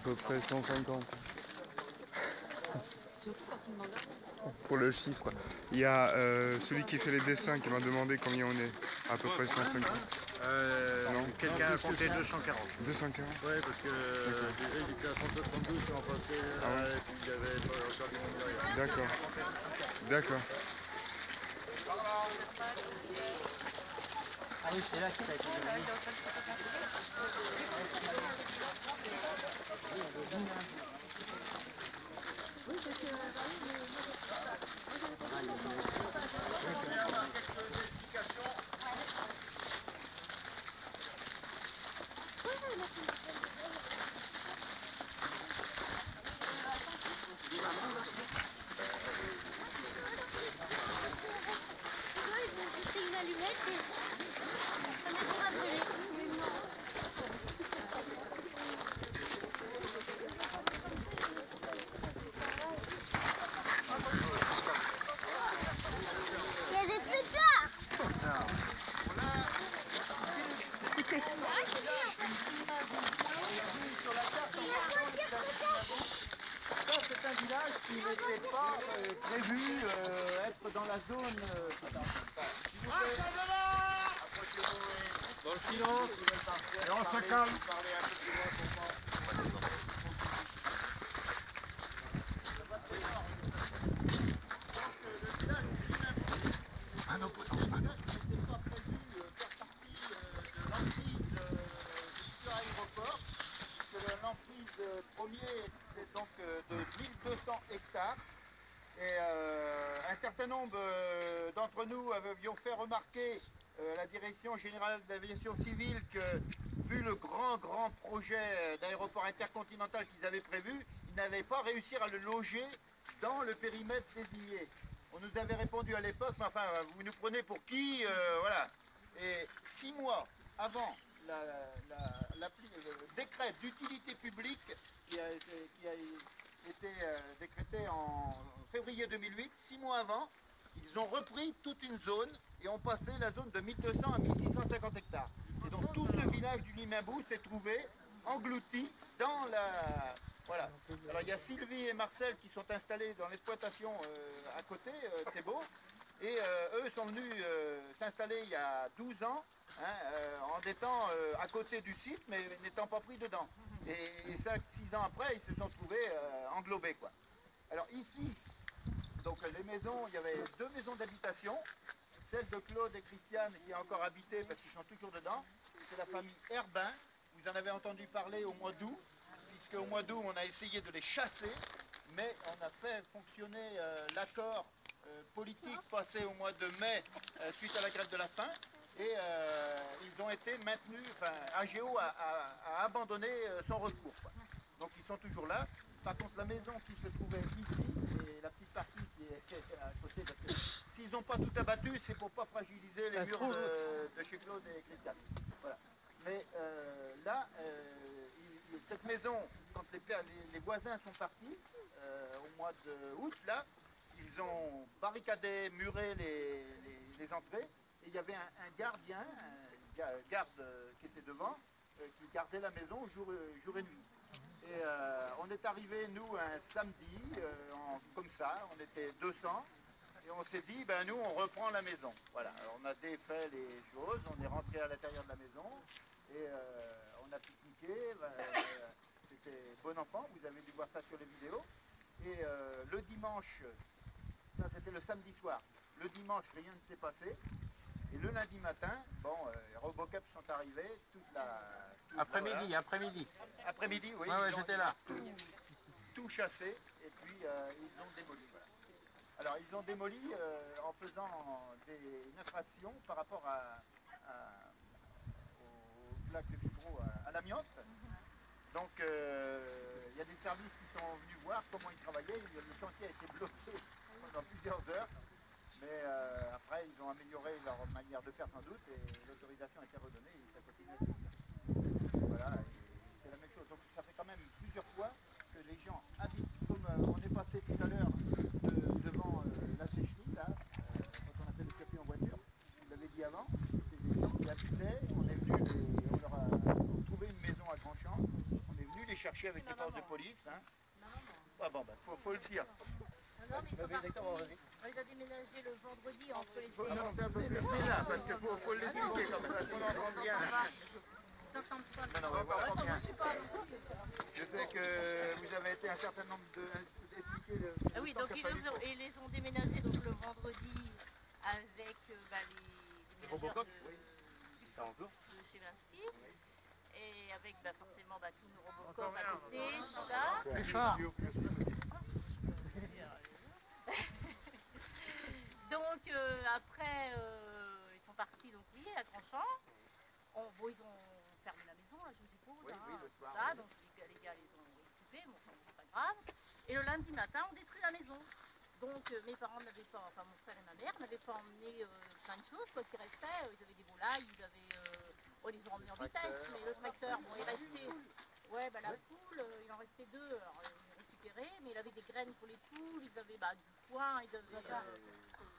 peu près 150. Surtout quand tu demandes. Pour le chiffre. Il y a celui qui fait les dessins qui m'a demandé combien on est. À peu près 150. Non, quelqu'un a compté 240. 240. Oui, parce que il était à 172 l'an passé, et puis il y avait encore des millions derrière. D'accord. D'accord. Ah oui, c'est là que ça a été donné. Une allumette et ça m'a trop brûlé. Il y a des pétards. Ça, c'est un village qui n'était pas prévu être dans la zone. Dans le silence, et on se calme. L'emprise premier était donc de 1200 hectares et un certain nombre d'entre nous avions fait remarquer à la Direction Générale de l'Aviation Civile que vu le grand projet d'aéroport intercontinental qu'ils avaient prévu, ils n'allaient pas réussir à le loger dans le périmètre désigné. On nous avait répondu à l'époque, mais enfin vous nous prenez pour qui, voilà. Et 6 mois avant le décret d'utilité publique qui a été décrété en février 2008, 6 mois avant, ils ont repris toute une zone et ont passé la zone de 1200 à 1650 hectares. Et donc tout ce village du Limambou s'est trouvé englouti dans la... Voilà. Alors il y a Sylvie et Marcel qui sont installés dans l'exploitation à côté, Thébault. Et eux sont venus s'installer il y a 12 ans, en étant à côté du site, mais n'étant pas pris dedans. Et 5-6 ans après, ils se sont trouvés englobés, quoi. Alors ici, donc les maisons, il y avait 2 maisons d'habitation, celle de Claude et Christiane qui est encore habitée parce qu'ils sont toujours dedans. C'est la famille Herbin. Vous en avez entendu parler au mois d'août, puisque au mois d'août, on a essayé de les chasser, mais on a fait fonctionner l'accord politique passé au mois de mai suite à la grève de la faim et ils ont été maintenus, enfin AGO a abandonné son recours, quoi. Donc ils sont toujours là. Par contre la maison qui se trouvait ici et la petite partie qui est à côté, parce que s'ils n'ont pas tout abattu, c'est pour pas fragiliser les murs de chez Claude et Christiane. Voilà. Mais là, cette maison, quand les voisins sont partis au mois d'août, là, ils ont barricadé, muré les entrées, et il y avait un gardien, un garde qui était devant, qui gardait la maison jour et nuit. Et on est arrivé, nous, un samedi, comme ça, on était 200, et on s'est dit, ben nous, on reprend la maison. Voilà, alors on a défait les choses, on est rentré à l'intérieur de la maison, et on a pique-niqué, c'était bon enfant, vous avez dû voir ça sur les vidéos. Et le dimanche, ça c'était le samedi soir, le dimanche rien ne s'est passé, et le lundi matin, bon, les Robocop sont arrivés, Après-midi, après-midi. Après-midi, oui, Ouais, j'étais là. Tout chassé, et puis ils ont démoli, voilà. Alors ils ont démoli en faisant une infraction par rapport aux plaques de vibro à l'amiante. Donc il y a des services qui sont venus voir comment ils travaillaient. Le chantier a été bloqué pendant plusieurs heures. Mais après, ils ont amélioré leur manière de faire sans doute et l'autorisation a été redonnée et ça continue à être comme ça. Voilà, c'est la même chose. Donc ça fait quand même plusieurs fois que les gens habitent, comme on est passé tout à l'heure devant la Sécherie, là, quand on a fait le circuit en voiture, je vous l'avais dit avant, c'est des gens qui habitaient, on est venu, on leur a trouvé une maison à Grandchamp, on est venu les chercher. couché avec C'est les ma forces de maman. police. Hein. Ma maman. Ah bon, faut le dire. Non, mais ils sont partis. On les a déménagés le vendredi entre les Non, c'est là, parce qu'il faut l'expliquer comme ça, si on entend bien. Ils s'entendent pas. Non, mais voilà, Moi, bien. je suis pas. Je sais que vous avez été un certain nombre d'expliquer le. Ah oui, donc ils les ont déménagés donc, le vendredi avec les Robocop, ménageurs de chez Vinci. Et avec forcément tous nos Robocop à côté, tout ça. Plus fort. Donc après, ils sont partis donc oui à Grandchamp. Bon, ils ont fermé la maison, là, je suppose. Oui, oui, le soir, Ça, oui. donc les gars les ont occupés, bon, c'est pas grave. Et le lundi matin, on détruit la maison. Donc mes parents n'avaient pas, enfin mon frère et ma mère n'avaient pas emmené plein de choses, quoi qui restait. Ils avaient des volailles, ils les ont emmenés en vitesse, mais le tracteur, bon, il restait. Ouais, la poule, il en restait 2, alors ils récupéraient, mais il avait des graines pour les poules, ils avaient du foin, ils avaient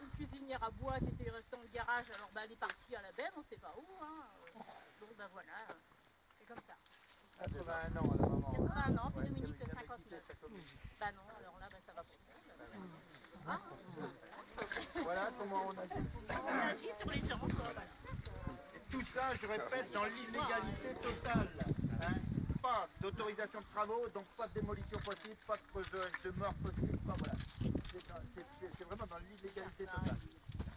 une cuisinière à bois qui était restée dans le garage, alors elle est partie à la benne, on ne sait pas où, hein. Donc voilà, c'est comme ça. 81 ans, la maman. 81 ans, puis Ouais, Dominique qui avait 59. quitté sa commune. Non, alors là, ça va pas. Voilà comment on agit. On agit sur les gens, quoi, voilà. Tout ça, je répète, dans l'illégalité totale. Hein. Pas d'autorisation de travaux, donc pas de démolition possible, pas de creusage de mort possible. Pas, voilà. C'est vraiment dans l'illégalité totale.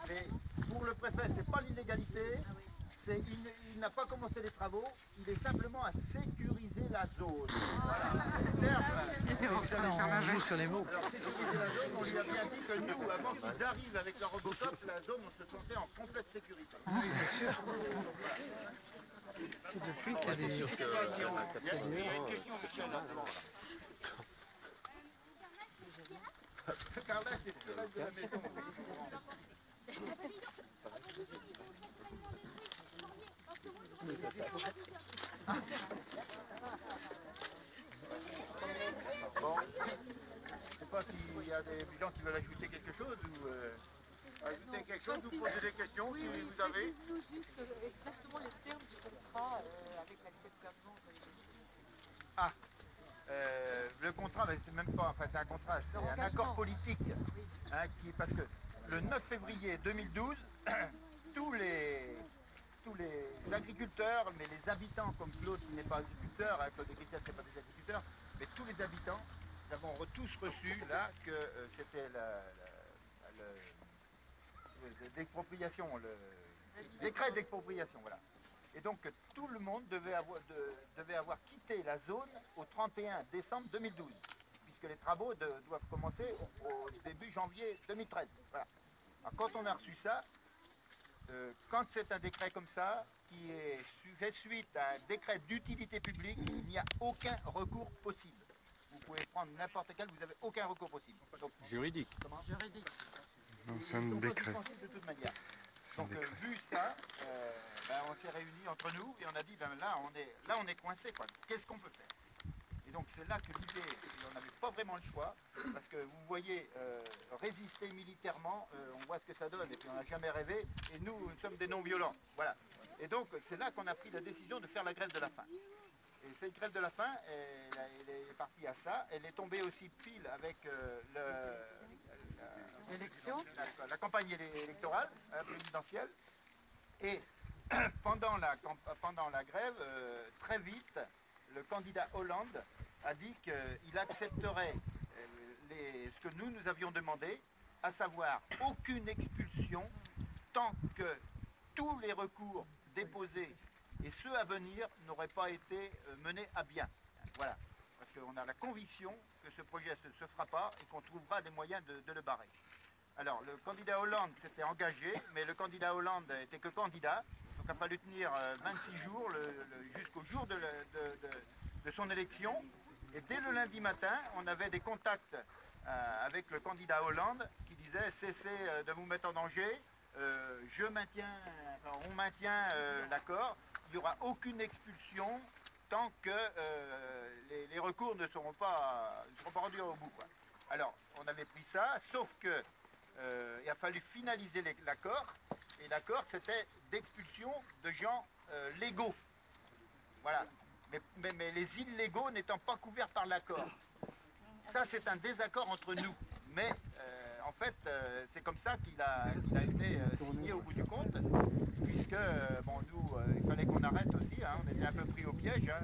Mais pour le préfet, c'est pas l'illégalité. Il n'a pas commencé les travaux, il est simplement à sécuriser la zone. Voilà. On joue sur les mots. Alors sécuriser la zone, on lui a bien dit que nous, avant qu'ils arrivent avec leur Robocop, la zone, on se sentait en complète sécurité. Oui, c'est sûr. C'est depuis qu'il y a des... Il y a une question, monsieur, là, devant. Carla, c'est ce qu'il reste de la maison. Bon, je ne sais pas s'il y a des gens qui veulent ajouter quelque chose ou ajouter quelque chose, vous posez des questions si vous avez. Précise-nous juste exactement les termes du contrat avec la tête camion. Ah, le contrat, c'est même pas, enfin c'est un contrat, c'est un accord politique, hein, parce que le 9 février 2012, tous les agriculteurs, mais les habitants, comme Claude qui n'est pas agriculteur, hein, Claude et Christiane ne sont pas des agriculteurs, mais tous les habitants, nous avons tous reçu là que c'était l'expropriation, le décret d'expropriation, voilà. Et donc tout le monde devait avoir quitté la zone au 31 décembre 2012, puisque les travaux doivent commencer au début janvier 2013. Voilà. Alors, quand on a reçu ça, quand c'est un décret comme ça, qui fait suite à un décret d'utilité publique, il n'y a aucun recours possible. Vous pouvez prendre n'importe quel, vous n'avez aucun recours possible. Donc, Juridique. comment Juridique. Non, c'est Ils un sont pas décret. dispensés de toute manière. C'est un Donc décret. vu ça, on s'est réunis entre nous et on a dit là on est coincé quoi. Qu'est-ce qu'on peut faire? Et donc c'est là que l'idée, on n'avait pas vraiment le choix, parce que vous voyez résister militairement, on voit ce que ça donne et puis on n'a jamais rêvé. Et nous sommes des non-violents, voilà. Et donc c'est là qu'on a pris la décision de faire la grève de la faim. Et cette grève de la faim, elle est partie à ça. Elle est tombée aussi pile avec la campagne électorale présidentielle. Et pendant la grève, très vite, le candidat Hollande a dit qu'il accepterait ce que nous avions demandé, à savoir aucune expulsion tant que tous les recours déposés et ceux à venir n'auraient pas été menés à bien. Voilà. Parce qu'on a la conviction que ce projet ne se fera pas et qu'on trouvera des moyens de le barrer. Alors, le candidat Hollande s'était engagé, mais le candidat Hollande n'était que candidat. Donc, il a fallu tenir 26 jours jusqu'au jour de son élection. Et dès le lundi matin, on avait des contacts avec le candidat Hollande qui disait « Cessez de vous mettre en danger, on maintient l'accord. Il n'y aura aucune expulsion tant que les recours ne seront pas rendus au bout. Quoi. » Alors, on avait pris ça, sauf que il a fallu finaliser l'accord, et l'accord c'était d'expulsion de gens légaux. Voilà. mais les illégaux n'étant pas couverts par l'accord. Ça, c'est un désaccord entre nous. Mais en fait, c'est comme ça qu'il a été signé au bout du compte, puisque, bon, nous, il fallait qu'on arrête aussi, hein, on était un peu pris au piège, hein,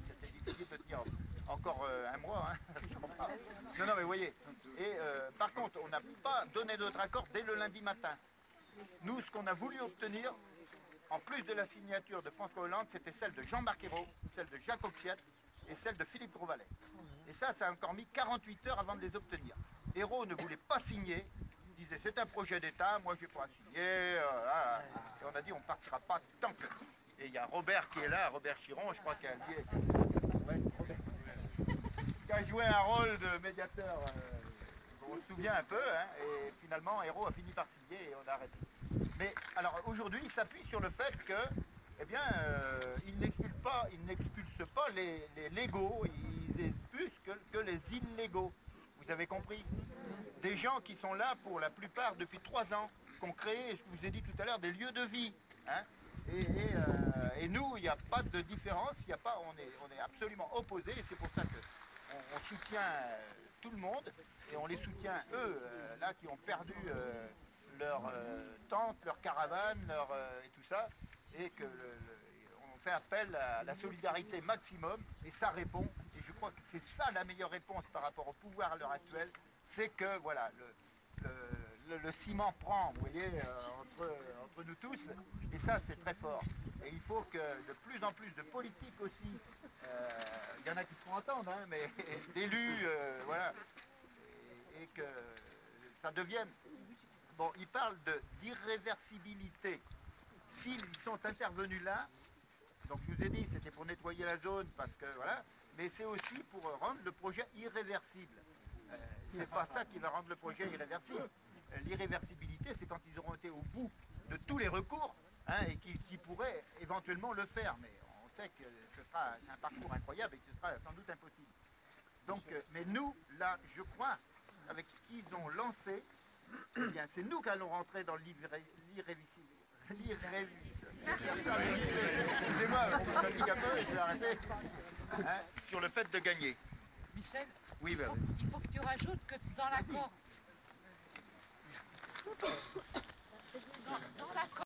c'était difficile de tenir encore un mois, hein, je comprends. Non, mais vous voyez. Et par contre, on n'a pas donné notre accord dès le lundi matin. Nous, ce qu'on a voulu obtenir, en plus de la signature de François Hollande, c'était celle de Jean-Marc Ayrault, celle de Jacques Oxiette et celle de Philippe Grosvalet. Et ça a encore mis 48 heures avant de les obtenir. Ayrault ne voulait pas signer, il disait c'est un projet d'État, moi je ne vais pas signer. Et on a dit on ne partira pas tant que... Et il y a Robert qui est là, Robert Chiron, je crois qu'il a joué un rôle de médiateur, on se souvient un peu, hein, et finalement Ayrault a fini par signer et on a arrêté. Mais alors aujourd'hui, il s'appuie sur le fait que, eh bien, il n'expulse pas les légaux, ils expulsent que les illégaux. Vous avez compris? Des gens qui sont là pour la plupart depuis 3 ans, qui ont créé, je vous ai dit tout à l'heure, des lieux de vie. Hein, et nous, il n'y a pas de différence, il y a pas, on est absolument opposés, et c'est pour ça qu'on soutient tout le monde, et on les soutient eux, là, qui ont perdu leur tente, leur caravane, et tout ça, et on fait appel à la solidarité maximum, et ça répond, et je crois que c'est ça la meilleure réponse par rapport au pouvoir à l'heure actuelle, c'est que, voilà, le ciment prend, vous voyez, entre nous tous, et ça c'est très fort. Et il faut que de plus en plus de politiques aussi, il y en a qui se font entendre, hein, mais d'élus, voilà, et que ça devienne... Bon, ils parlent d'irréversibilité. S'ils sont intervenus là, donc je vous ai dit, c'était pour nettoyer la zone, parce que voilà, mais c'est aussi pour rendre le projet irréversible. C'est pas ça qui va rendre le projet irréversible. L'irréversibilité, c'est quand ils auront été au bout de tous les recours, hein, et qui pourraient éventuellement le faire. Mais on sait que ce sera un parcours incroyable et que ce sera sans doute impossible. Donc, mais nous, là, je crois, avec ce qu'ils ont lancé, eh bien, c'est nous qui allons rentrer dans l'irréversible. Excusez-moi, on me fatigue un peu et je vais arrêter. Hein, sur le fait de gagner. Michel, oui, ben, il faut que tu rajoutes que dans l'accord, dans l'accord